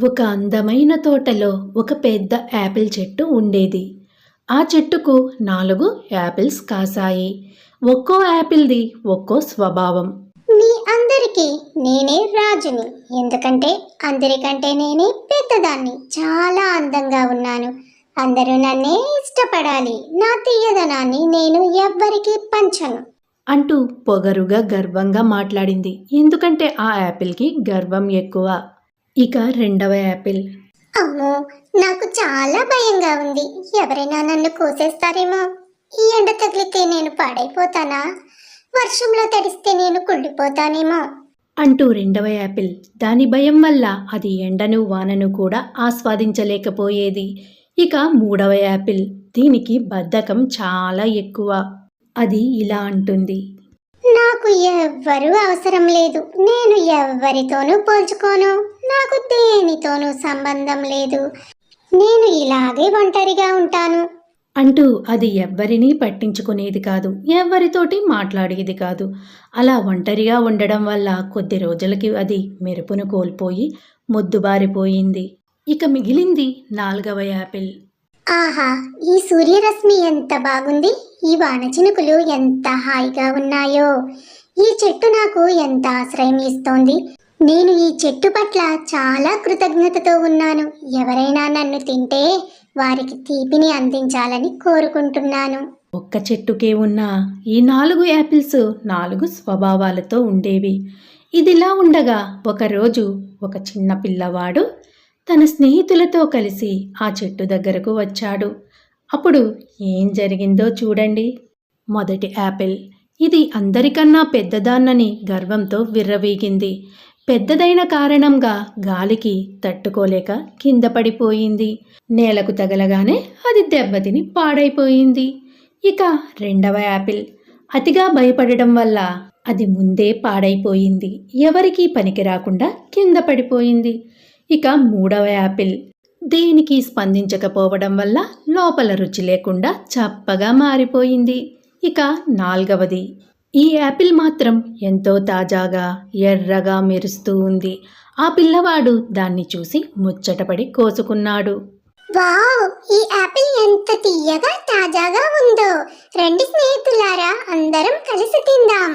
ఒక అందమైన తోటలో ఒక పెద్ద యాపిల్ చెట్టు ఉండేది. ఆ చెట్టుకు 4 యాపిల్స్ కాసాయి. ఒక్కో యాపిల్ది ఒక్కో స్వభావం. మీ అందరికీ నేనే రాజుని. ఎందుకంటే అందరికంటే నేనే పెద్దదాన్ని. చాలా అందంగా ఉన్నాను. అందరూ నన్నే ఇష్టపడాలి. నా తీయదనాన్ని నేను ఎవ్వరికీ పంచను అంటూ పొగరుగా గర్వంగా మాట్లాడింది. ఎందుకంటే ఆ యాపిల్కి గర్వం ఎక్కువ. ఇక రెండవ యాపిల్. అమ్మో, నాకు చాలా భయంగా ఉంది. ఎవరైనా నన్ను కోసేస్తారేమో. ఈ ఎండ తగిలితే నేను పాడైపోతానా? వర్షంలో తడిస్తే నేను కుళ్ళిపోతానేమో అంటూ రెండవ యాపిల్. దాని భయం వల్ల అది ఎండను వానను కూడా ఆస్వాదించలేకపోయేది. ఇక మూడవ యాపిల్. దీనికి బద్ధకం చాలా ఎక్కువ. అది ఇలా అంటుంది. నాకు ఎవ్వరూ అవసరం లేదు. నేను ఎవ్వరితోనూ పోల్చుకోను. నాకు దేనితోనూ సంబంధం లేదు. నేను ఇలాగే ఒంటరిగా ఉంటాను అంటూ అది ఎవ్వరినీ పట్టించుకునేది కాదు, ఎవ్వరితోటి మాట్లాడేది కాదు. అలా ఒంటరిగా ఉండడం వల్ల కొద్ది రోజులకి అది మెరుపును కోల్పోయి మొద్దుబారిపోయింది. ఇక మిగిలింది 4వ యాపిల్. ఆహా, ఈ సూర్యరశ్మి ఎంత బాగుంది. ఈ వాన చినుకులు ఎంత హాయిగా ఉన్నాయో. ఈ చెట్టు నాకు ఎంత ఆశ్రయం ఇస్తోంది. నేను ఈ చెట్టు పట్ల చాలా కృతజ్ఞతతో ఉన్నాను. ఎవరైనా నన్ను తింటే వారికి తీపిని అందించాలని కోరుకుంటున్నాను. ఒక్క చెట్టుకే ఉన్న ఈ 4 యాపిల్స్ 4 స్వభావాలతో ఉండేవి. ఇదిలా ఉండగా ఒకరోజు ఒక చిన్న పిల్లవాడు తన స్నేహితులతో కలిసి ఆ చెట్టు దగ్గరకు వచ్చాడు. అప్పుడు ఏం జరిగిందో చూడండి. మొదటి యాపిల్. ఇది అందరికన్నా పెద్దదాన్నని గర్వంతో విర్రవీగింది. పెద్దదైన కారణంగా గాలికి తట్టుకోలేక కింద పడిపోయింది. నేలకు తగలగానే అది దెబ్బతిని పాడైపోయింది. ఇక రెండవ యాపిల్. అతిగా భయపడడం వల్ల అది ముందే పాడైపోయింది. ఎవరికీ పనికి రాకుండా కింద పడిపోయింది. ఇక మూడవ యాపిల్. దేనికి స్పందించకపోవడం వల్ల లోపల రుచి లేకుండా చప్పగా మారిపోయింది. ఇక 4వది. ఈ యాపిల్ మాత్రం ఎంతో తాజాగా ఎర్రగా మెరుస్తూ ఉంది. ఆ పిల్లవాడు దాన్ని చూసి ముచ్చటపడి కోసుకున్నాడు. వావ్, ఈ యాపిల్ ఎంత తీయగా తాజాగా ఉందో. రండి స్నేహితులారా, అందరం కలిసి తిందాం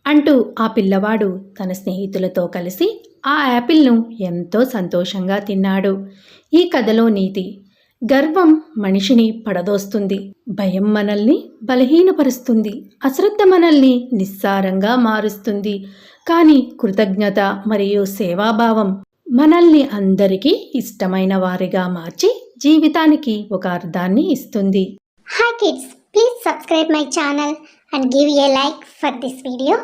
అంటూ ఆ పిల్లవాడు తన స్నేహితులతో కలిసి ఆ యాపిల్ను ఎంతో సంతోషంగా తిన్నాడు. ఈ కథలో నీతి. గర్వం మనిషిని పడదోస్తుంది. భయం మనల్ని బలహీనపరుస్తుంది. అశ్రద్ధ మనల్ని నిస్సారంగా మారుస్తుంది. కానీ కృతజ్ఞత మరియు సేవాభావం మనల్ని అందరికీ ఇష్టమైన వారిగా మార్చి జీవితానికి ఒక అర్థాన్ని ఇస్తుంది. Hi kids, please subscribe my channel and give a like for this video.